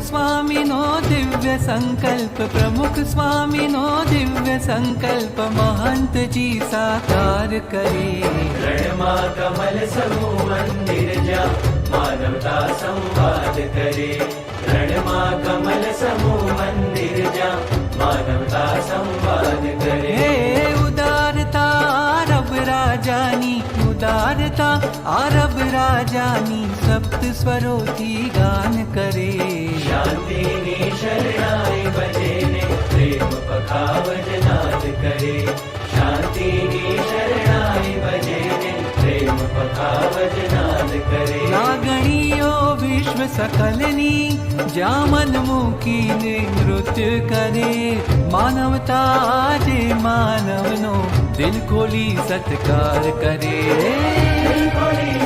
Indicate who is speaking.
Speaker 1: स्वामीनो दिव्य संकल्प, प्रमुख स्वामीनो दिव्य संकल्प, महंत जी साकार करे।
Speaker 2: रणमा कमल समूह मंदिर जा मानवता संवाद करे। रणमा कमल समूह मंदिर जा मानवता संवाद करे।
Speaker 1: हे उदारता अरब राजानी, उदारता अरब राजानी, सप्त स्वरोथी गान करे।
Speaker 2: शांतिनी शरणाई भजेने प्रेम पखावज नाद करे। शांतिनी शरणाई भजेने प्रेम पखावज नाद करे।
Speaker 1: लागणीओ विश्व सकलनी जामन मूकीने नृत्य करे। मानवता जे मानवनो दिल खोली सत्कार करे।
Speaker 2: दिल खोली